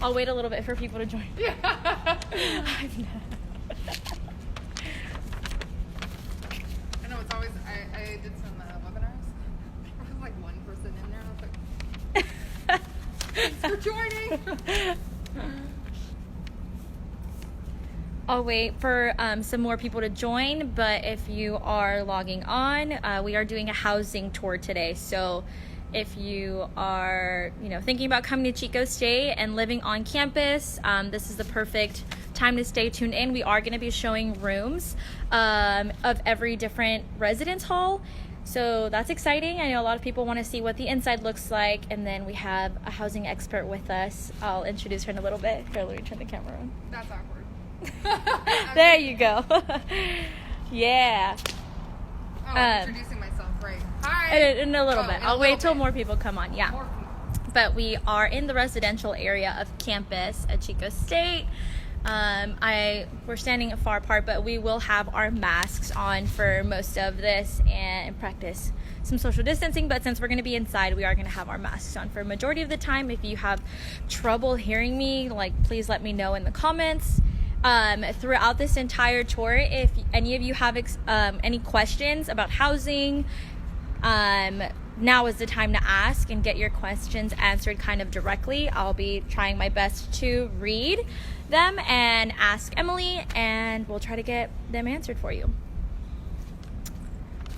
I'll wait a little bit for people to join. Yeah. I know it's always, I did some webinars. There was like one person in there and I was like, thanks for joining. I'll wait for some more people to join, but if you are logging on, we are doing a housing tour today. So if you are, thinking about coming to Chico State and living on campus, this is the perfect time to stay tuned in. We are going to be showing rooms of every different residence hall. So that's exciting. I know a lot of people want to see what the inside looks like, and then we have a housing expert with us. I'll introduce her in a little bit. Here, let me turn the camera on. That's awkward. There you go. Yeah. Oh, I'm introducing myself, right. Hi. In a little bit. I'll wait till bit. more people come on. Yeah. More people. But we are in the residential area of campus at Chico State. We're standing far apart, but we will have our masks on for most of this and practice some social distancing. But since we're going to be inside, we are going to have our masks on for a majority of the time. If you have trouble hearing me, please let me know in the comments. Throughout this entire tour, if any of you have any questions about housing, now is the time to ask and get your questions answered kind of directly. I'll be trying my best to read them and ask Emily, and we'll try to get them answered for you.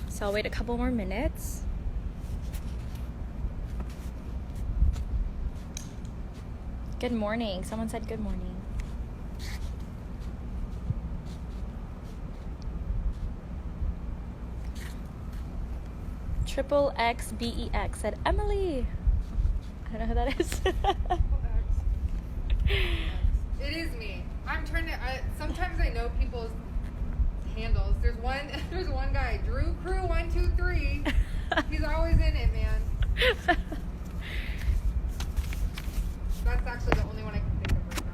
So I'll wait a couple more minutes. Good morning. Someone said good morning. Triple XBEX said Emily. I don't know who that is. It is me. I'm trying to. Sometimes I know people's handles. There's one guy, Drew Crew 123. He's always in it, man. That's actually the only one I can think of right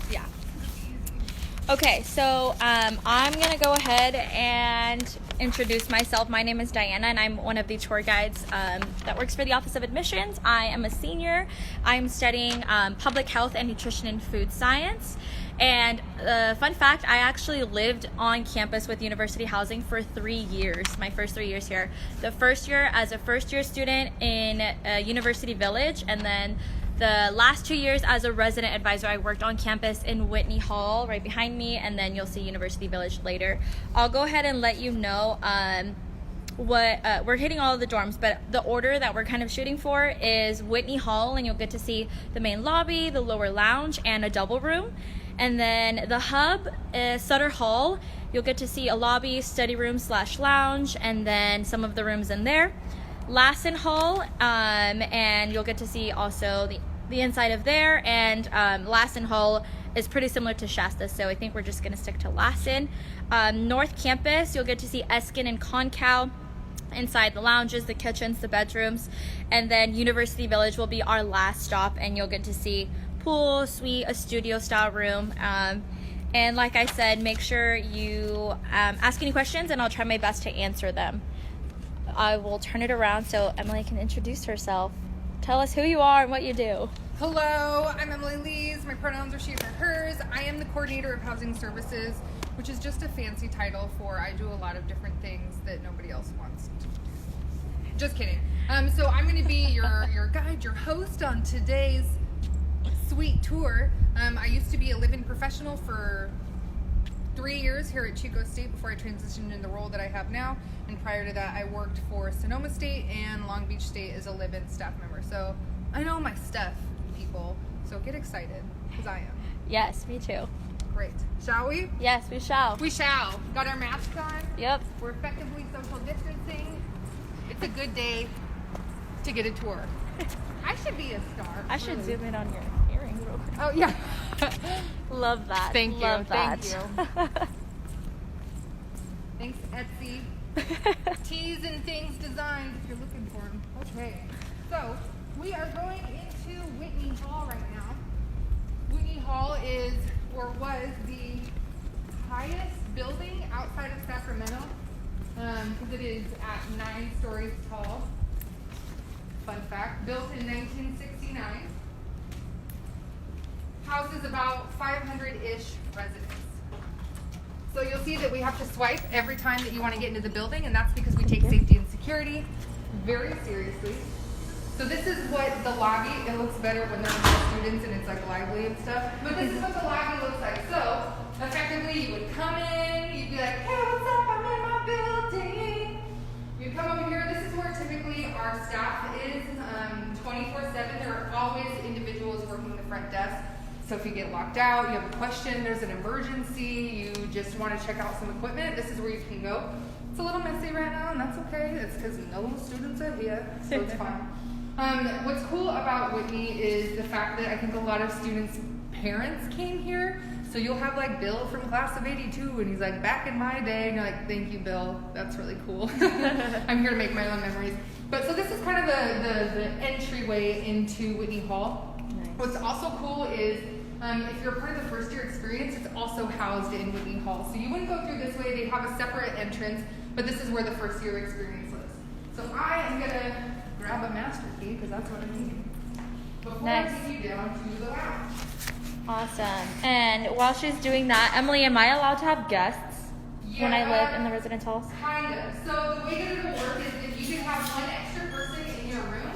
now. Yeah. Okay, so I'm gonna go ahead and introduce myself. My name is Diana, and I'm one of the tour guides that works for the Office of Admissions. I am a senior. I'm studying public health and nutrition and food science. And fun fact, I actually lived on campus with university housing for 3 years, my first 3 years here. The first year as a first-year student in University Village, and then the last 2 years as a resident advisor. I worked on campus in Whitney Hall right behind me, and then you'll see University Village later. I'll go ahead and let you know what we're hitting all of the dorms, but the order that we're kind of shooting for is Whitney Hall, and you'll get to see the main lobby, the lower lounge, and a double room. And then the hub is Sutter Hall. You'll get to see a lobby, study room / lounge, and then some of the rooms in there. Lassen Hall, and you'll get to see also the inside of there. And Lassen Hall is pretty similar to Shasta, so I think we're just going to stick to Lassen. North Campus, you'll get to see Eskin and Concal inside the lounges, the kitchens, the bedrooms. And then University Village will be our last stop, and you'll get to see pool, suite, a studio style room. And like I said, make sure you ask any questions, and I'll try my best to answer them. I will turn it around so Emily can introduce herself. Tell us who you are and what you do. Hello, I'm Emily Lees. My pronouns are she, her, hers. I am the coordinator of housing services, which is just a fancy title for I do a lot of different things that nobody else wants to do. Just kidding. So I'm going to be your guide, your host on today's sweet tour. I used to be a live-in professional for 3 years here at Chico State before I transitioned into the role that I have now. And prior to that, I worked for Sonoma State and Long Beach State as a live-in staff member. So I know my stuff, people. So get excited, because I am. Yes, me too. Great. Shall we? Yes, we shall. We shall. Got our masks on. Yep. We're effectively social distancing. It's a good day to get a tour. I should be a star. I should zoom in on your earrings real quick. Oh, yeah. Love that. Thank you. Love that. Thank you. Thanks, Etsy. Tees and things designs if you're looking for them. Okay. So, we are going into Whitney Hall right now. Whitney Hall is, or was, the highest building outside of Sacramento, because it is at 9 stories tall. Fun fact, built in 1969. houses about 500-ish residents. So you'll see that we have to swipe every time that you want to get into the building, and that's because we take safety and security very seriously. So this is what the lobby, it looks better when there's more students and it's like lively and stuff, but this is what the lobby looks like. So effectively you would come in, you'd be like, hey, what's up, I'm in my building. You come over here, this is where typically our staff is 24/7. There are always individuals working the front desk. So if you get locked out, you have a question, there's an emergency, you just want to check out some equipment, this is where you can go. It's a little messy right now, and that's okay. It's because no students are here, so it's fine. What's cool about Whitney is the fact that I think a lot of students' parents came here. So you'll have like Bill from class of '82, and he's like, back in my day, and you're like, thank you, Bill. That's really cool. I'm here to make my own memories. But so this is kind of the entryway into Whitney Hall. Nice. What's also cool is if you're part of the first year experience, it's also housed in Whitney Hall. So you wouldn't go through this way. They have a separate entrance, but this is where the first year experience lives. So I am going to grab a master key because that's what I need. Before I take you down to the lounge. Awesome. And while she's doing that, Emily, am I allowed to have guests when I live in the residence halls? Kind of. So the way that it will work is if you can have one extra person in your room,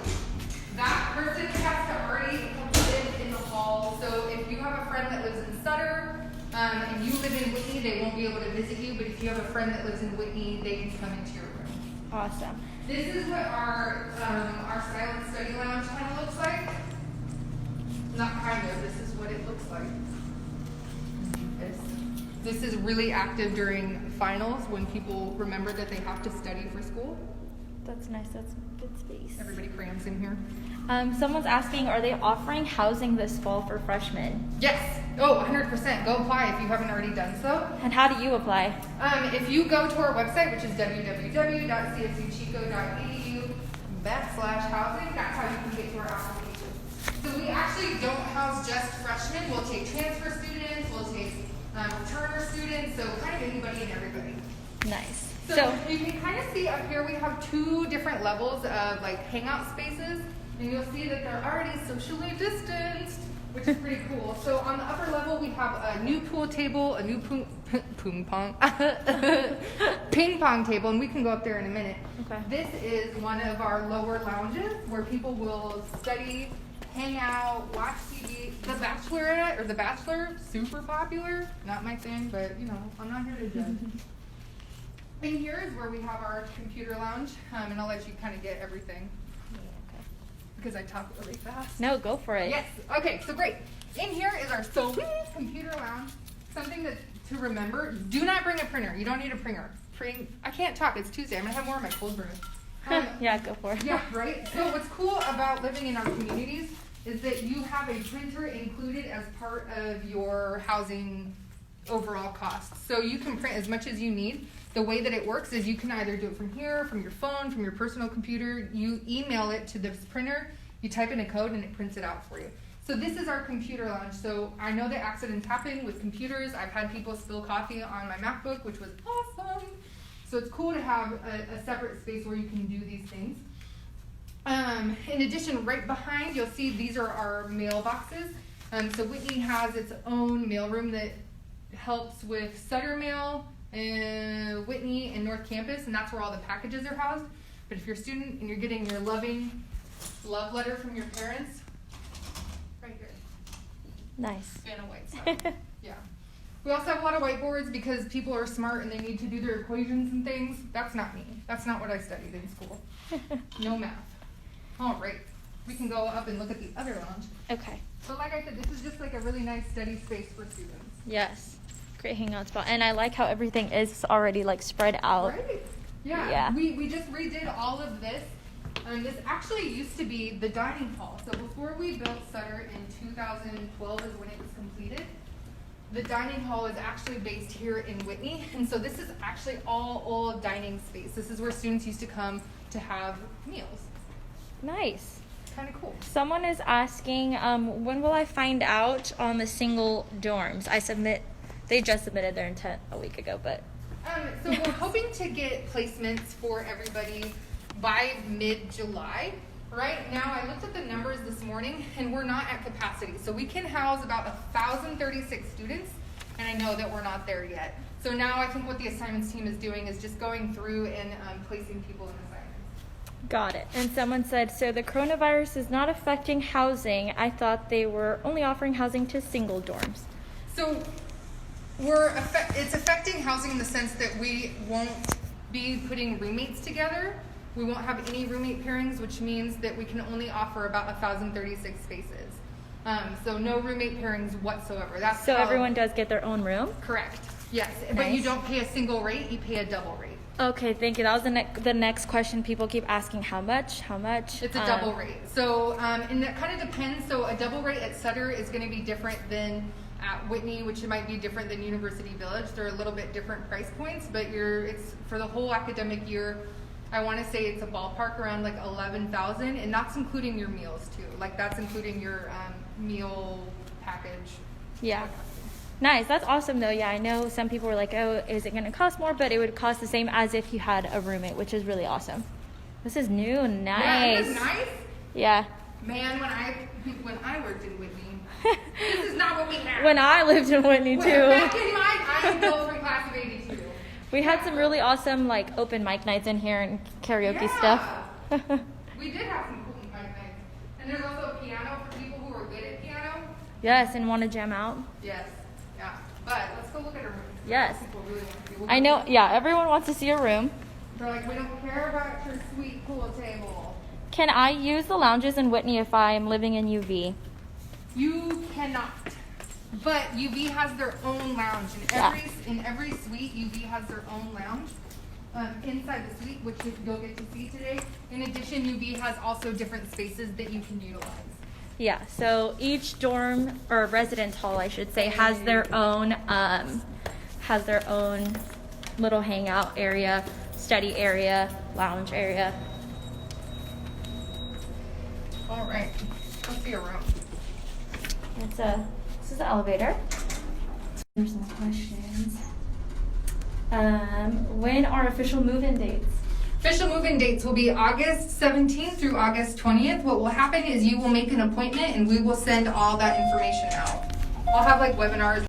that person has to already live in the hall. So if you have a friend that lives in Sutter and you live in Whitney, they won't be able to visit you. But if you have a friend that lives in Whitney, they can come into your room. Awesome. This is what our silent study lounge kind of looks like. Not kind of. This is what it looks like. This is really active during finals when people remember that they have to study for school. That's nice. That's good space. Everybody crams in here. Someone's asking, are they offering housing this fall for freshmen? Yes. Oh, 100%. Go apply if you haven't already done so. And how do you apply? If you go to our website, which is www.csuchico.edu/housing, that's how you can get to our application. So we actually don't house just freshmen. We'll take transfer students. We'll take returner students. So kind of anybody and everybody. Nice. So you can kind of see up here we have two different levels of like hangout spaces. And you'll see that they're already socially distanced, which is pretty cool. So on the upper level, we have a new pool table, a new ping pong table, and we can go up there in a minute. Okay. This is one of our lower lounges where people will study, hang out, watch TV. The Bachelorette or The Bachelor, super popular. Not my thing, but you know, I'm not here to judge. In here is where we have our computer lounge, and I'll let you kind of get everything. Because I talk really fast. No, go for it. Yes. Okay, so great. In here is our sweet computer lounge. Something to remember, do not bring a printer. You don't need a printer. I can't talk. It's Tuesday. I'm going to have more of my cold brew. Yeah, go for it. Yeah, right? So what's cool about living in our communities is that you have a printer included as part of your housing overall costs. So you can print as much as you need. The way that it works is you can either do it from here, from your phone, from your personal computer. You email it to this printer, you type in a code, and it prints it out for you. So this is our computer lounge. So I know that accidents happen with computers. I've had people spill coffee on my MacBook, which was awesome. So it's cool to have a separate space where you can do these things. In addition, right behind, you'll see these are our mailboxes. So Whitney has its own mailroom that helps with Sutter Mail, Whitney and North Campus, and that's where all the packages are housed. But if you're a student and you're getting your loving love letter from your parents, right here. Nice. And a white side. Yeah. We also have a lot of whiteboards because people are smart and they need to do their equations and things. That's not me. That's not what I studied in school. No math. All right. We can go up and look at the other lounge. Okay. So like I said, this is just like a really nice study space for students. Yes. Great hangout spot. And I like how everything is already like spread out. Right. Yeah. We just redid all of this. This actually used to be the dining hall. So before we built Sutter in 2012 is when it was completed. The dining hall is actually based here in Whitney. And so this is actually all old dining space. This is where students used to come to have meals. Nice. Kind of cool. Someone is asking, when will I find out on the single dorms? They just submitted their intent a week ago, but. So we're hoping to get placements for everybody by mid-July. Right now, I looked at the numbers this morning, and we're not at capacity. So we can house about 1,036 students, and I know that we're not there yet. So now I think what the assignments team is doing is just going through and placing people in assignments. Got it. And someone said, so the coronavirus is not affecting housing. I thought they were only offering housing to single dorms. So it's affecting housing in the sense that we won't be putting roommates together. We won't have any roommate pairings, which means that we can only offer about 1,036 spaces. So no roommate pairings whatsoever. That's so how, everyone does get their own room? Correct. Yes, Nice. But you don't pay a single rate, you pay a double rate. Okay, thank you. That was the next question. People keep asking how much? It's a double rate. So, and that kind of depends. So a double rate at Sutter is going to be different than at Whitney, which might be different than University Village. They're a little bit different price points, but it's for the whole academic year. I want to say it's a ballpark around like 11,000, and that's including your meals too. Like that's including your meal package. Yeah. Nice. That's awesome though. Yeah, I know some people were like, oh, is it going to cost more? But it would cost the same as if you had a roommate, which is really awesome. This is new and nice. Yeah, isn't this nice? Yeah. Man, when I worked in Whitney, this is not what we had. When I lived in Whitney too. Back in I'm built from class of 82. We had some really awesome like open mic nights in here and karaoke stuff. We did have some cool mic nights. And there's also a piano for people who are good at piano. Yes, and want to jam out. Yes. Yeah. But let's go look at her room. Yes. People really want to see. I know, yeah, everyone wants to see your room. They're like, we don't care about your sweet pool table. Can I use the lounges in Whitney if I am living in UV? You cannot. But UV has their own lounge. In every suite, UV has their own lounge inside the suite, which you'll get to see today. In addition, UV has also different spaces that you can utilize. Yeah, so each dorm or residence hall, I should say, has their own little hangout area, study area, lounge area. All right, let's see your room. This is the elevator. There's some questions. When are official move-in dates? Official move-in dates will be August 17th through August 20th. What will happen is you will make an appointment and we will send all that information out. I'll have like webinars.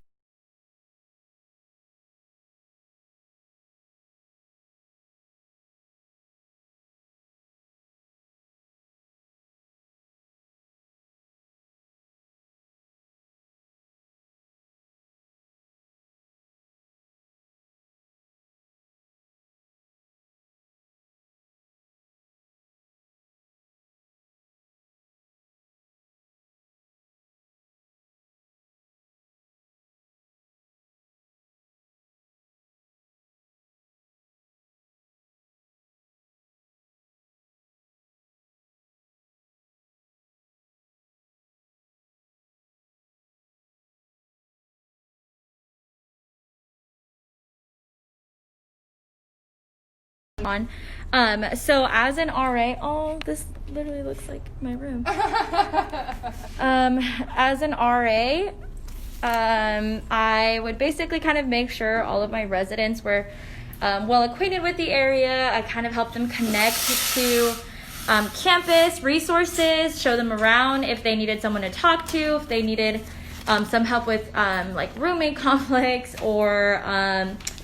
On. So as an RA, this literally looks like my room. As an RA, I would basically kind of make sure all of my residents were well acquainted with the area. I kind of helped them connect to campus resources, show them around if they needed someone to talk to, if they needed some help with like roommate conflicts, or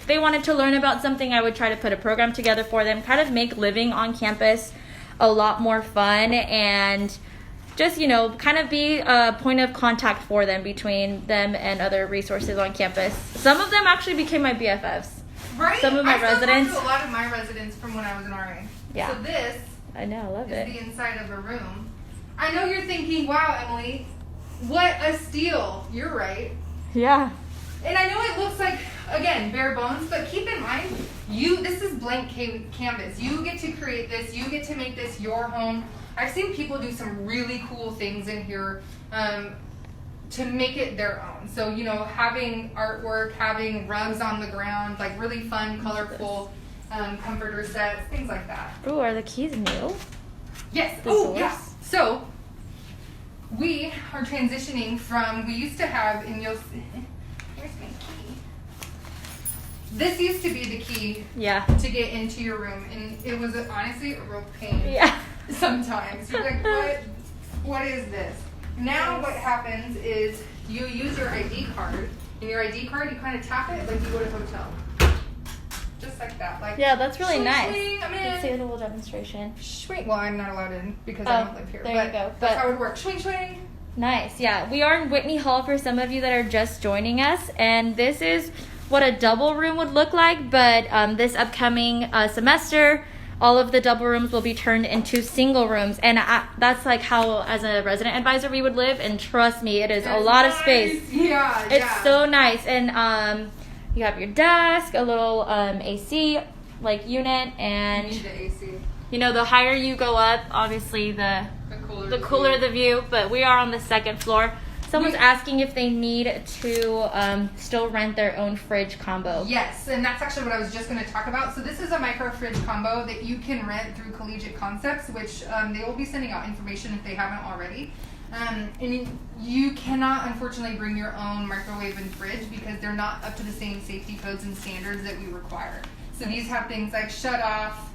if they wanted to learn about something, I would try to put a program together for them, kind of make living on campus a lot more fun, and just, kind of be a point of contact for them between them and other resources on campus. Some of them actually became my BFFs. Right? Some of my residents. I still talk to a lot of my residents from when I was an RA. Yeah. So this I know, I love it. is the inside of a room. I know you're thinking, wow, Emily, what a steal. You're right. Yeah. And I know it looks like, again, bare bones, but keep in mind, this is blank canvas. You get to create this. You get to make this your home. I've seen people do some really cool things in here to make it their own. So, having artwork, having rugs on the ground, like really fun, colorful comforter sets, things like that. Ooh, are the keys new? Yes. The Oh, doors? yeah. So, we are transitioning from, we used to have, and you'll see, where's my key? This used to be the key Yeah. to get into your room, and it was honestly a real pain. Yeah. sometimes. You're like, what is this? Now what happens is you use your ID card, and your ID card, you kind of tap it like you would a hotel. Just like that. Like, yeah, that's really swing, nice. swing, I'm in. Let's see a little demonstration. Swing. Well, I'm not allowed in because I don't live here. There but you go. That's how it works. Swing, swing. Nice. Yeah, we are in Whitney Hall for some of you that are just joining us, and this is what a double room would look like, but this upcoming semester, all of the double rooms will be turned into single rooms, and that's like how, as a resident advisor, we would live, and trust me, it is a lot of space. Yeah, it's so nice, and you have your desk, a little AC unit, and you need the AC. You know, the higher you go up, obviously the cooler the view, but we are on the second floor. Someone's asking if they need to still rent their own fridge combo. Yes, and that's actually what I was just going to talk about. So this is a micro fridge combo that you can rent through Collegiate Concepts, which they will be sending out information if they haven't already. And you cannot, unfortunately, bring your own microwave and fridge because they're not up to the same safety codes and standards that we require. So these have things like shut off,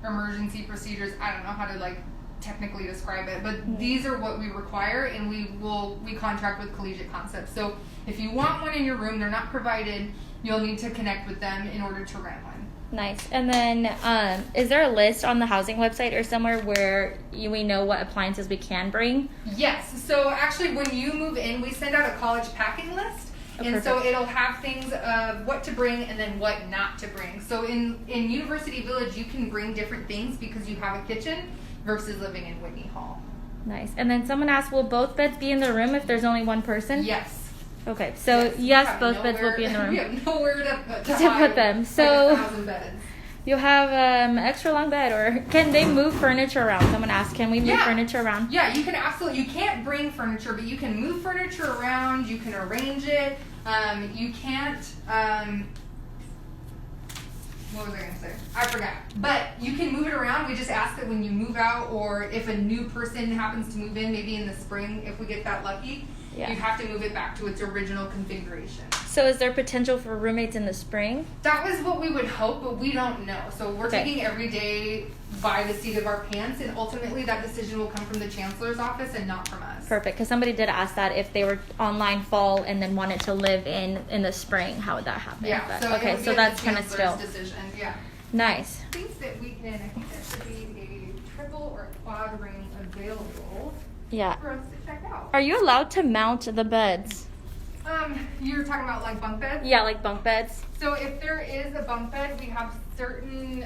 emergency procedures. I don't know how to technically describe it, but these are what we require, and we contract with Collegiate Concepts. So if you want one in your room, they're not provided. You'll need to connect with them in order to rent one. Nice. And then is there a list on the housing website or somewhere where we know what appliances we can bring? Yes. So actually, when you move in, we send out a college packing list. And so it'll have things of what to bring and then what not to bring. So in University Village, you can bring different things because you have a kitchen versus living in Whitney Hall. Nice. And then someone asked, will both beds be in the room if there's only one person? Yes. Okay. So yes, both beds will be in the room. We have nowhere to put them. So 1,000 beds. You'll have extra long bed, or can they move furniture around? Someone asked, can we move furniture around? Yeah, you can absolutely. You can't bring furniture, but you can move furniture around. You can arrange it. You can't. What was I going to say? I forgot. But you can move it around. We just ask that when you move out, or if a new person happens to move in, maybe in the spring, if we get that lucky, you have to move it back to its original configuration. So is there potential for roommates in the spring? That was what we would hope, but we don't know. So we're taking every day by the seat of our pants, and ultimately that decision will come from the chancellor's office and not from us. Perfect, because somebody did ask that if they were online fall and then wanted to live in the spring, how would that happen? Yeah, but, so that's kind of still decision. Yeah. Nice. I think that we can. I think there should be a triple or a quad ring available. Yeah. For us to check out. Are you allowed to mount the beds? You're talking about like bunk beds? Yeah, like bunk beds. So if there is a bunk bed, we have certain.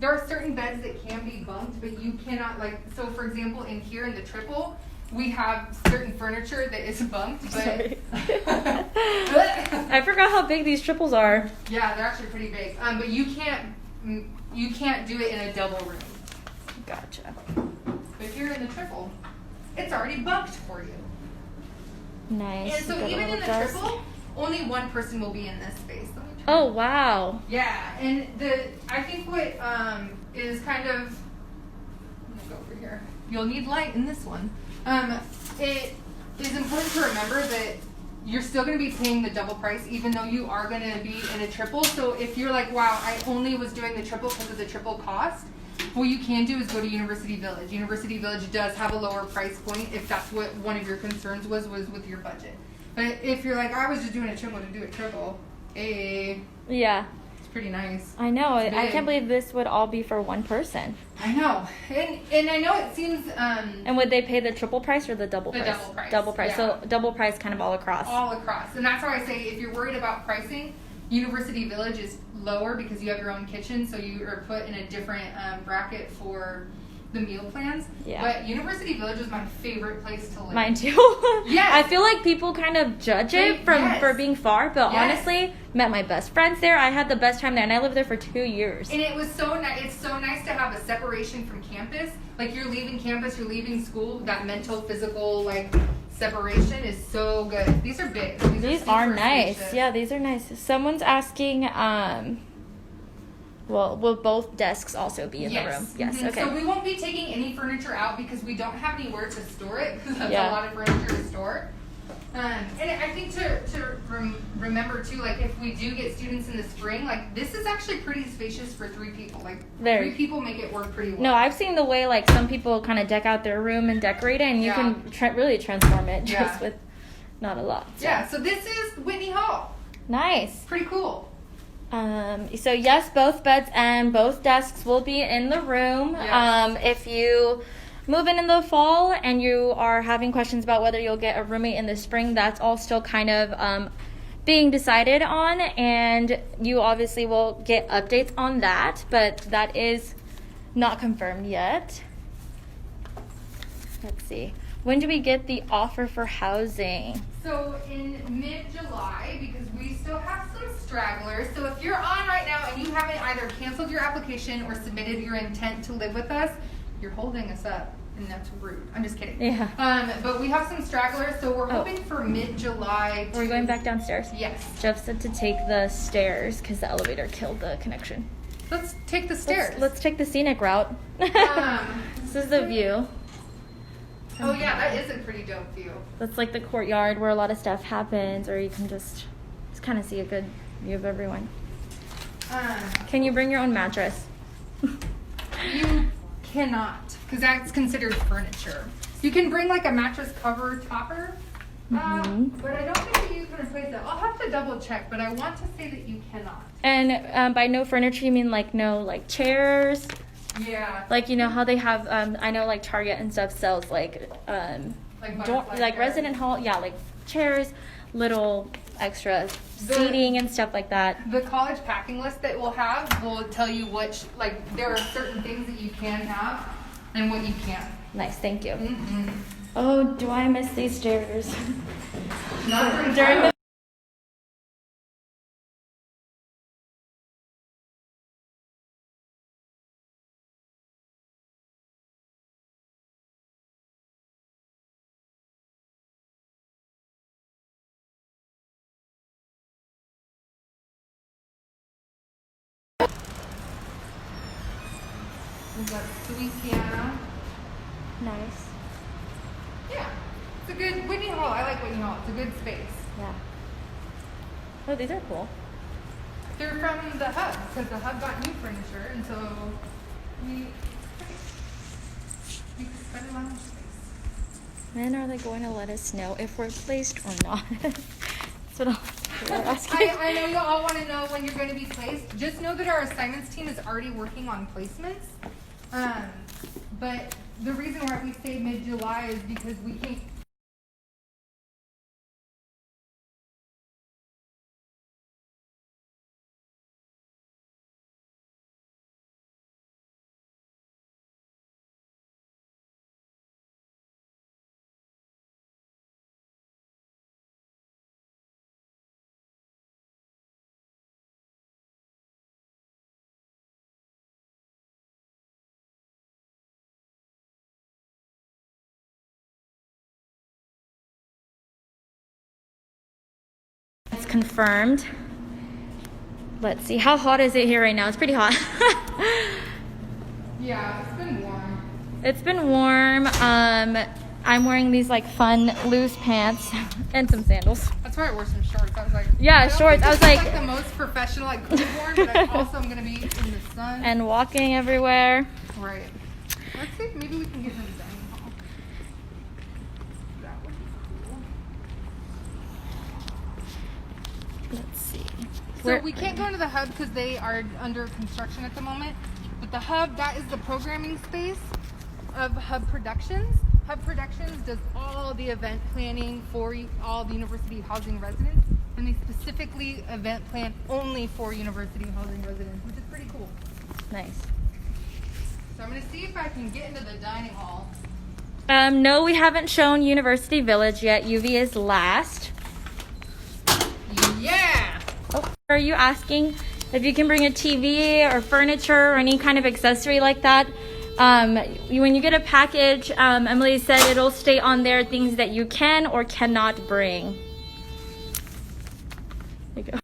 There are certain beds that can be bunked, but you cannot So for example, in here in the triple, we have certain furniture that is bunked, but. Sorry. I forgot how big these triples are. Yeah, they're actually pretty big. But you can't do it in a double room. Gotcha. But if you're in the triple, it's already bunked for you. Nice. And so even in the triple, only one person will be in this space. Oh, wow. Yeah, and I think what is kind of, I'm gonna go over here. You'll need light in this one. It is important to remember that you're still going to be paying the double price, even though you are going to be in a triple. So if you're like, wow, I only was doing the triple because of the triple cost, what you can do is go to University Village. University Village does have a lower price point if that's what one of your concerns was with your budget. But if you're like, I was just doing a triple to do a triple, yeah, it's pretty nice. I know. I can't believe this would all be for one person. I know. And I know it seems... and would they pay the triple price or the double price? Double price. Double price. Yeah. So double price kind of all across. All across. And that's why I say if you're worried about pricing, University Village is lower because you have your own kitchen, so you are put in a different bracket for the meal plans. Yeah. But University Village is my favorite place to live. Mine too. Yes. I feel like people kind of judge it for being far, but honestly, met my best friends there. I had the best time there, and I lived there for 2 years. And it was so nice. It's so nice to have a separation from campus. Like you're leaving campus, you're leaving school. That mental, physical, separation is so good. These are big. These are nice. Spacious. Yeah, these are nice. Someone's asking, well, will both desks also be in the room? Yes. Mm-hmm. Okay. So we won't be taking any furniture out because we don't have anywhere to store it because that's a lot of furniture to store. And I think to remember too, like if we do get students in the spring, like this is actually pretty spacious for 3 people. Like Very. 3 people make it work pretty well. No, I've seen the way like some people kind of deck out their room and decorate it, and you can really transform it just with not a lot. So. Yeah. So this is Whitney Hall. Nice. Pretty cool. So yes, both beds and both desks will be in the room. Yes. If you move in the fall and you are having questions about whether you'll get a roommate in the spring, that's all still kind of being decided on, and you obviously will get updates on that, but that is not confirmed yet. Let's see. When do we get the offer for housing? So in mid-July, because we still have some stragglers. So if you're on right now and you haven't either canceled your application or submitted your intent to live with us, you're holding us up, and that's rude. I'm just kidding. Yeah. But we have some stragglers, so we're hoping for mid-July. We're going back downstairs? Yes. Jeff said to take the stairs because the elevator killed the connection. Let's take the stairs. Let's take the scenic route. This is the view. Oh yeah, that is a pretty dope view. That's like the courtyard where a lot of stuff happens, or you can just kind of see a good view of everyone. Can you bring your own mattress? You cannot, because that's considered furniture. You can bring like a mattress cover topper, but I don't think that you can replace it. I'll have to double check, but I want to say that you cannot. And by no furniture, you mean like no like chairs? Yeah. Like, you know how they have, I know like Target and stuff sells like resident hall, yeah, like chairs, little extra seating and stuff like that. The college packing list that we'll have will tell you which, like, there are certain things that you can have and what you can't. Nice, thank you. Mm-hmm. Oh, do I miss these stairs? Not During the We've got sweet piano. Nice. Yeah. It's a good Whitney Hall. I like Whitney Hall. It's a good space. Yeah. Oh, these are cool. They're from the Hub, because the Hub got new furniture, and so we spent a lot of space. When are they going to let us know if we're placed or not? That's what we're asking. I know you all want to know when you're going to be placed. Just know that our assignments team is already working on placements. But the reason why we say mid-July is because we can't. It's confirmed. Let's see. How hot is it here right now? It's pretty hot. Yeah, it's been warm. It's been warm. I'm wearing these like fun loose pants and some sandals. That's why I wore some shorts. I was like, Yeah, shorts. I was like the most professional I could have worn, but I also am going to be in the sun. And walking everywhere. Right. Let's see if maybe we can get him dining hall. That would be cool. Let's see. So we can't go into the Hub because they are under construction at the moment. But the Hub, that is the programming space of Hub Productions. Hub Productions does all the event planning for all the university housing residents. And they specifically event plan only for university housing residents, which is pretty cool. Nice. So I'm going to see if I can get into the dining hall. No, we haven't shown University Village yet. UV is last. Yeah! Oh, are you asking if you can bring a TV or furniture or any kind of accessory like that? When you get a package, Emily said it'll state on there things that you can or cannot bring. There you go.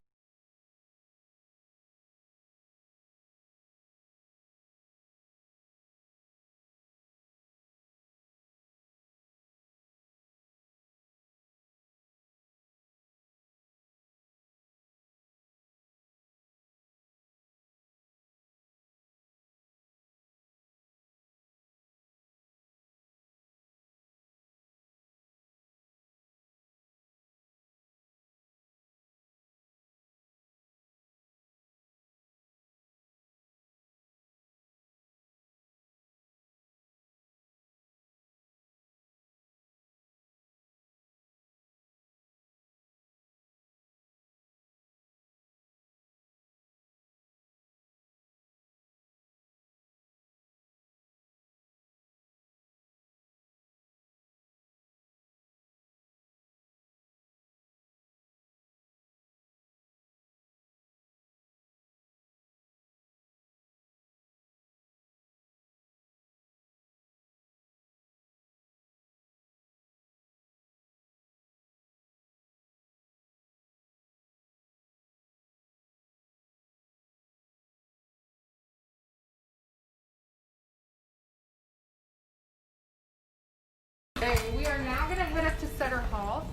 Okay, we are now going to head up to Sutter Hall.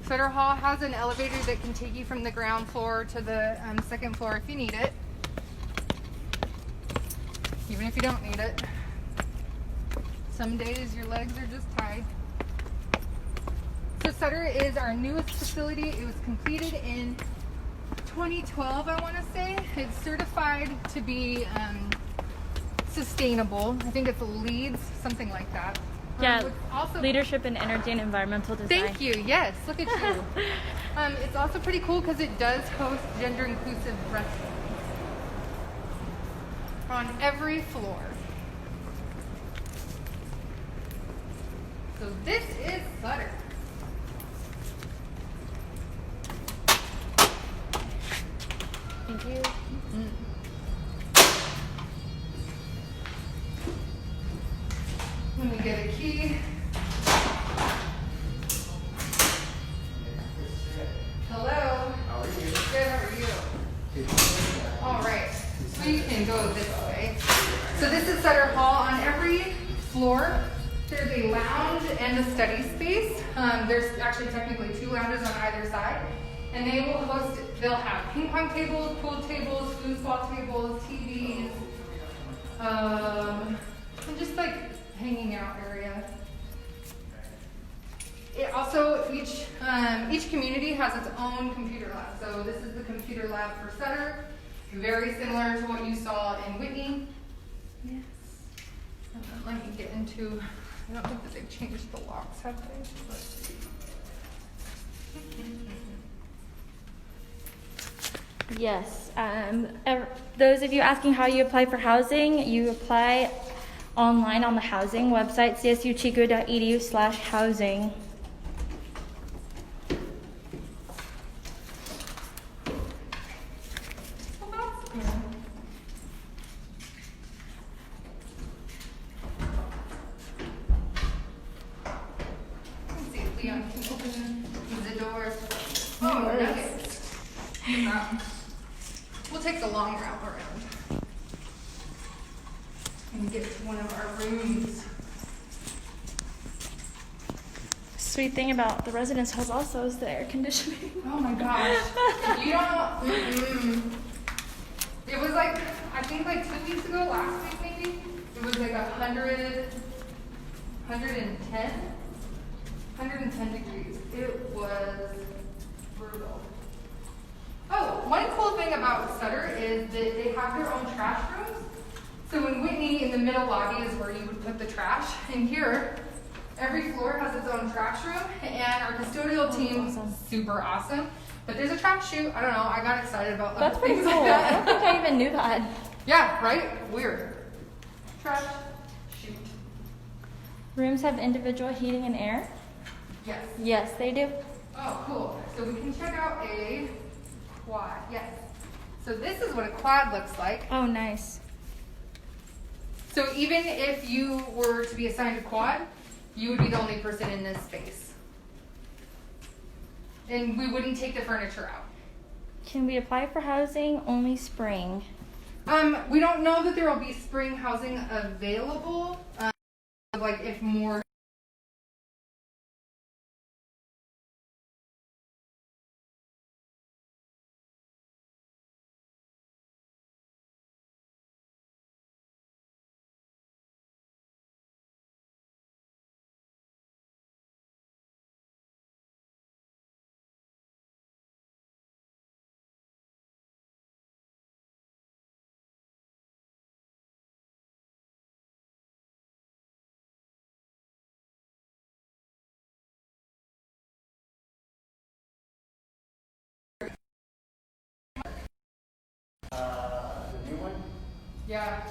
Sutter Hall has an elevator that can take you from the ground floor to the second floor if you need it. Even if you don't need it. Some days your legs are just tied. So Sutter is our newest facility. It was completed in 2012, I want to say. It's certified to be sustainable. I think it's LEEDs, something like that. Yeah, Also, leadership in energy and environmental design. thank you. Yes, look at you. It's also pretty cool because it does host gender-inclusive restrooms on every floor. So this is Sutter. Thank you. Let me get a key. Hello. How are you? Good, how are you? All right, so you can go this way. So this is Sutter Hall. On every floor, there's a lounge and a study space. There's actually technically 2 lounges on either side. And they will host, they'll have ping pong tables, pool tables, foosball tables, TVs, and just like hanging out area. It also, each community has its own computer lab. So this is the computer lab for Sutter, very similar to what you saw in Whitney. Yes. And then let me get into, I don't think that they've changed the locks, have they? Let's see. Yes. Those of you asking how you apply for housing, you apply online on the housing website, csuchico.edu/housing. Let's see if Leon can open the doors. Oh, nuggets. We'll take the long route around and get to one of our rooms. Sweet thing about the residence halls also is the air conditioning. Oh my gosh. You don't, It was like, I think like 2 weeks ago, last week maybe, it was like 110 degrees. It was brutal. Oh, one cool thing about Sutter is that they have their own trash rooms. So in Whitney, in the middle lobby is where you would put the trash. And here, every floor has its own trash room. And our custodial team is super awesome. But there's a trash chute. I don't know. I got excited about That's pretty things cool. like I don't think that. I even knew that. Yeah, right? Weird. Trash chute. Rooms have individual heating and air? Yes. Yes, they do. Oh, cool. So we can check out a quad. Yes. So this is what a quad looks like. Oh, nice. So even if you were to be assigned a quad, you would be the only person in this space. And we wouldn't take the furniture out. Can we apply for housing? Only spring. We don't know that there will be spring housing available. Like if more The new one? yeah.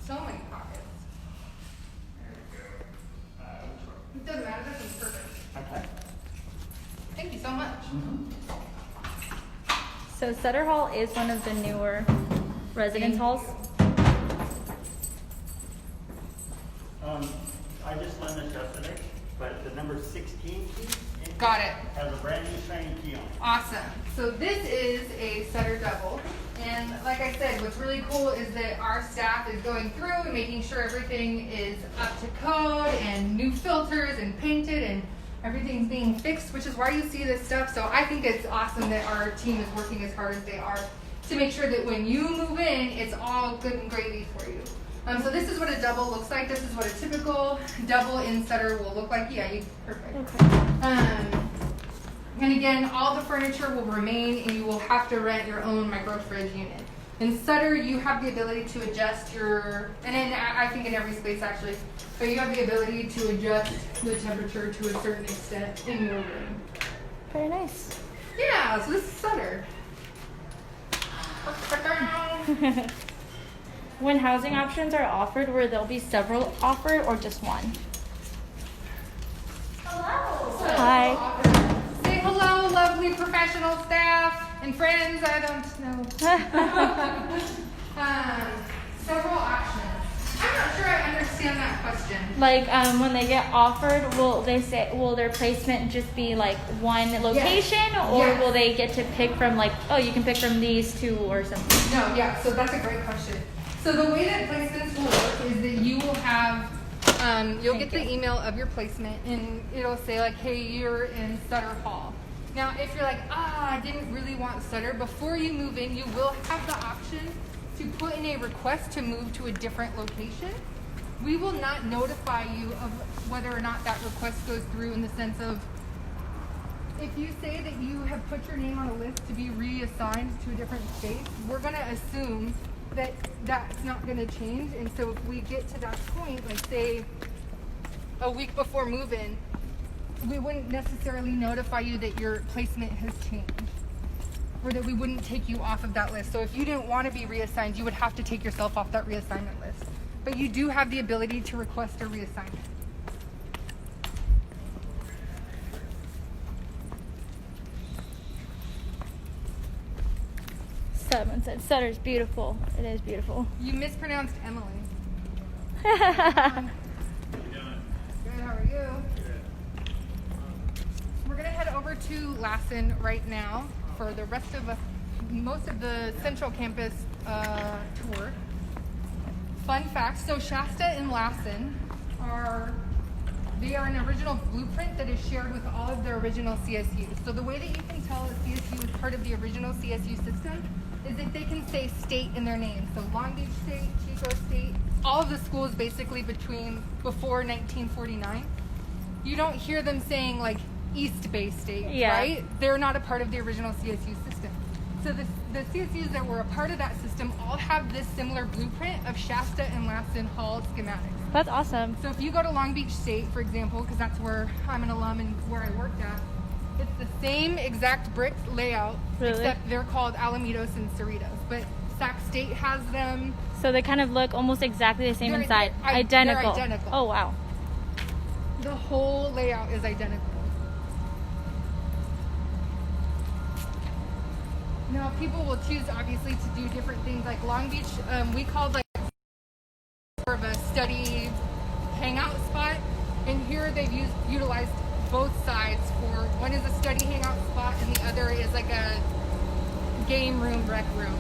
So many pockets. It doesn't matter, this is perfect. Okay. Thank you so much. So Sutter Hall is one of the newer residence halls. I just learned this yesterday, but the number 16 key in Got it. Has a brand new shiny key on it. Awesome. So this is a Sutter double. And like I said, what's really cool is that our staff is going through and making sure everything is up to code and new filters and painted and everything's being fixed, which is why you see this stuff. So I think it's awesome that our team is working as hard as they are to make sure that when you move in, it's all good and gravy for you. So this is what a double looks like. This is what a typical double in Sutter will look like. Yeah, perfect. Okay. And again, all the furniture will remain, and you will have to rent your own micro fridge unit. In Sutter, you have the ability to adjust I think in every space actually, but you have the ability to adjust the temperature to a certain extent in your room. Very nice. Yeah, so this is Sutter. When housing options are offered, will there be several offered or just one? Hello. Hi. Say hello, lovely professional staff and friends. I don't know. Several options. I'm not sure I understand that question. Like when they get offered, will their placement just be like one location, or Yes. will they get to pick from like, oh, you can pick from these two or something? No, yeah, so that's a great question. So the way that placements will work is that you will have, you'll get the email of your placement, and it'll say like, hey, you're in Sutter Hall. Now, if you're like, I didn't really want Sutter, before you move in, you will have the option to put in a request to move to a different location. We will not notify you of whether or not that request goes through, in the sense of, if you say that you have put your name on a list to be reassigned to a different space, we're going to assume that that's not going to change. And so if we get to that point, like say a week before move-in, we wouldn't necessarily notify you that your placement has changed, or that we wouldn't take you off of that list. So if you didn't want to be reassigned, you would have to take yourself off that reassignment list. But you do have the ability to request a reassignment. Someone said Sutter's beautiful. It is beautiful. You mispronounced Emily. Good, how are you? We're gonna head over to Lassen right now for the rest of most of the Central Campus tour. Fun fact, so Shasta and Lassen are an original blueprint that is shared with all of the original CSUs. So the way that you can tell a CSU is part of the original CSU system is if they can say state in their name. So Long Beach State, Chico State, all of the schools basically before 1949. You don't hear them saying like East Bay State, right? They're not a part of the original CSU system. So the CSUs that were a part of that system all have this similar blueprint of Shasta and Lassen Hall schematics. That's awesome. So if you go to Long Beach State, for example, because that's where I'm an alum and where I worked at, it's the same exact brick layout, except they're called Alamitos and Cerritos. But Sac State has them. So they kind of look almost exactly the same inside. Identical. They're identical. Oh, wow. The whole layout is identical. Now, people will choose, obviously, to do different things. Like Long Beach, we called like more of a study hangout spot. And here they've utilized both sides for, one is a study hangout spot and the other is like a game room, rec room.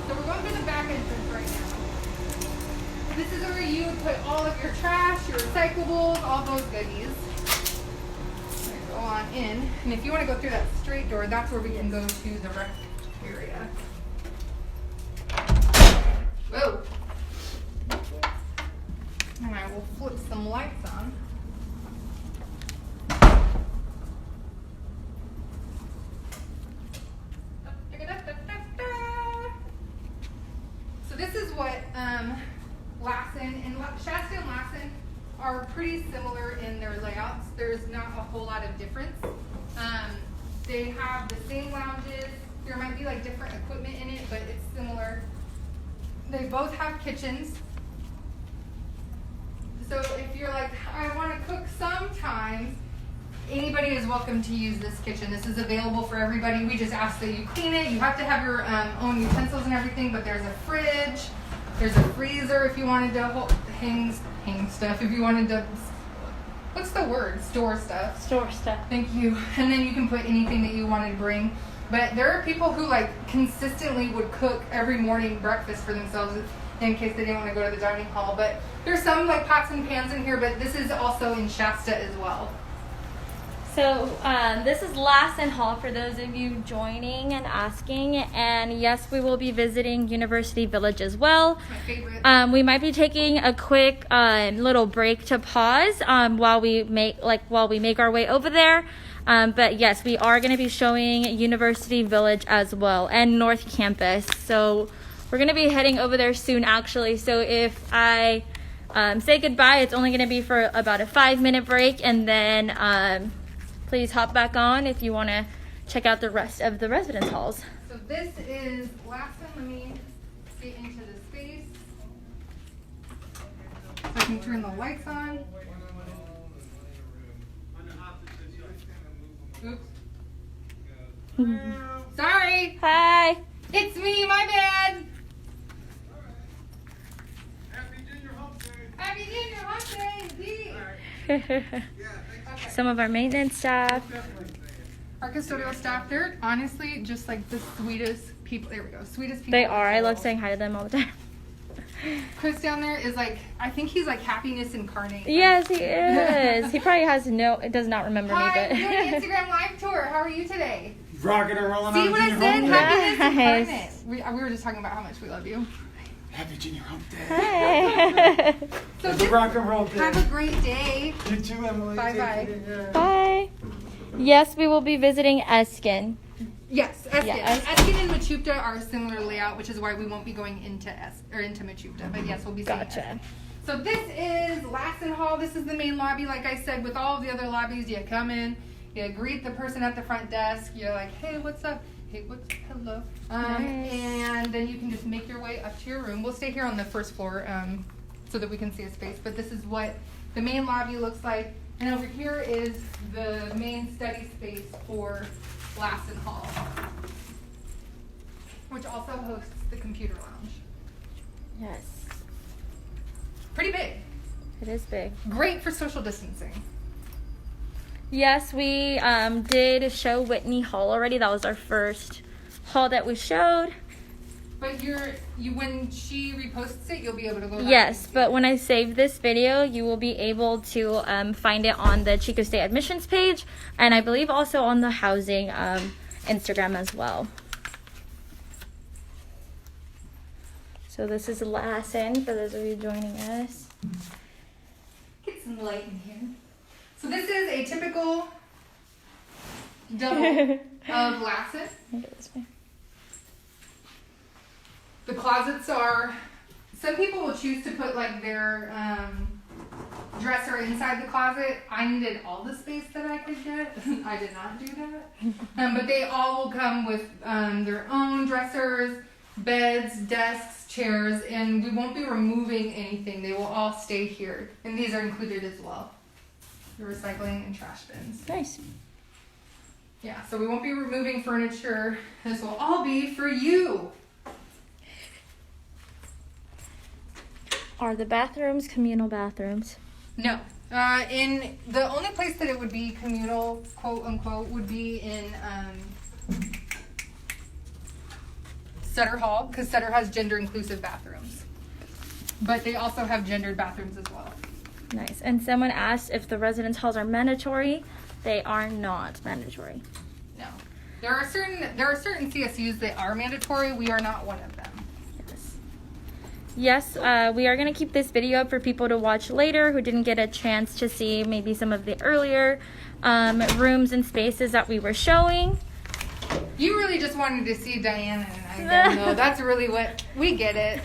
So we're going to the back entrance right now. This is where you would put all of your trash, your recyclables, all those goodies. Go on in. And if you want to go through that straight door, that's where we can go to the rec area. Whoa. And I will flip some lights on. So this is what Lassen and Shasta and Lassen are pretty similar in their layouts. There's not a whole lot of difference. They have the same lounges. There might be like different equipment in it, but it's similar. They both have kitchens. So if you're like, I want to cook sometimes, anybody is welcome to use this kitchen. This is available for everybody. We just ask that you clean it. You have to have your own utensils and everything, but there's a fridge. There's a freezer if you wanted to hang stuff. If you wanted to, what's the word? Store stuff. Store stuff. Thank you. And then you can put anything that you want to bring. But there are people who like consistently would cook every morning breakfast for themselves in case they didn't want to go to the dining hall. But there's some like pots and pans in here, but this is also in Shasta as well. So this is Lassen Hall for those of you joining and asking. And yes, we will be visiting University Village as well. It's my favorite. We might be taking a quick little break to pause while we make our way over there. But yes, we are going to be showing University Village as well and North Campus. So we're going to be heading over there soon, actually. So if I say goodbye, it's only going to be for about a 5-minute break, and then please hop back on if you want to check out the rest of the residence halls. So this is Lassen. Let me get into the space. So I can turn the lights on. Oops. Sorry. Hi. It's me, my bad. Happy Junior Hump Day, indeed. Some of our maintenance staff. Our custodial staff, they're honestly just like the sweetest people. There we go. Sweetest people. They are. I love saying hi to them all the time. Chris down there is like, I think he's like happiness incarnate. Yes, he is. He probably does not remember Hi, me, but. we're doing an Instagram live tour. How are you today? Rocking and rolling See on what I Junior said? Hump Day. Happiness Nice. incarnate. We were just talking about how much we love you. Happy Junior Hump Day. Hey. So It's a rock and roll day. have a great day. You too, Emily. Bye-bye. Take care. Bye. Yes, we will be visiting Eskin. Yes, Eskin. Yeah, Eskin and Machupta are a similar layout, which is why we won't be going into Machupta. But yes, we'll be seeing Gotcha. Eskin. So this is Lassen Hall. This is the main lobby. Like I said, with all of the other lobbies, you come in, you greet the person at the front desk. You're like, hey, what's up? Hey, hello. Nice. And then you can just make your way up to your room. We'll stay here on the first floor so that we can see a space. But this is what the main lobby looks like. And over here is the main study space for Lassen Hall, which also hosts the computer lounge. Yes. Pretty big. It is big. Great for social distancing. Yes, we did show Whitney Hall already. That was our first hall that we showed. But when she reposts it, you'll be able to go back. Yes, but when I save this video, you will be able to find it on the Chico State admissions page, and I believe also on the housing Instagram as well. So this is Lassen, for those of you joining us. Get some light in here. So this is a typical double of Lassen. Look at this way. The closets are, some people will choose to put like their dresser inside the closet. I needed all the space that I could get. I did not do that. But they all will come with their own dressers, beds, desks, chairs, and we won't be removing anything. They will all stay here. And these are included as well. The recycling and trash bins. Nice. Yeah, so we won't be removing furniture. This will all be for you. Are the bathrooms communal bathrooms? No. In the only place that it would be communal, quote unquote, would be in Sutter Hall, because Sutter has gender inclusive bathrooms. But they also have gendered bathrooms as well. Nice. And someone asked if the residence halls are mandatory. They are not mandatory. No. There are certain CSUs that are mandatory. We are not one of them. Yes, we are going to keep this video up for people to watch later who didn't get a chance to see maybe some of the earlier rooms and spaces that we were showing. You really just wanted to see Diana and I, then, though. That's really what, we get it.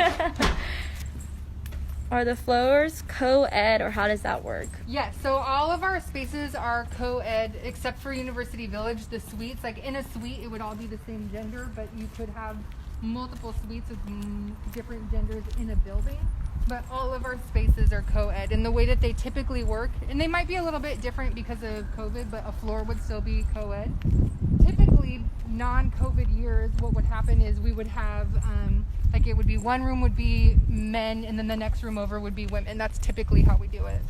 Are the floors co-ed, or how does that work? Yes, so all of our spaces are co-ed except for University Village, the suites. Like in a suite, it would all be the same gender, but you could have multiple suites with different genders in a building. But all of our spaces are co-ed, and the way that they typically work, and they might be a little bit different because of COVID, but a floor would still be co-ed. typically non-COVID years, what would happen is we would have like it would be one room would be men and then the next room over would be women. That's typically how we do it.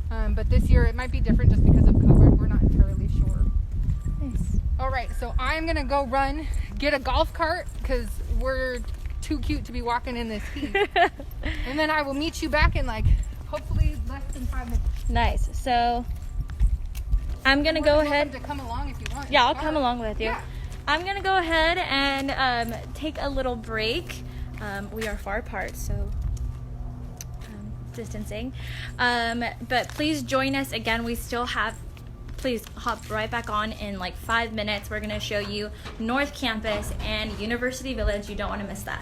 But this year it might be different just because of COVID. We're not entirely sure. Nice. All right, so I'm gonna go run, get a golf cart because we're too cute to be walking in this heat. And then I will meet you back in like hopefully less than 5 minutes. Nice. So I'm gonna go ahead. To come along if you want. Yeah, I'll come along with you. Yeah. I'm gonna go ahead and take a little break. We are far apart, so distancing. But please join us again. We still have. Please hop right back on in like 5 minutes. We're gonna show you North Campus and University Village. You don't want to miss that.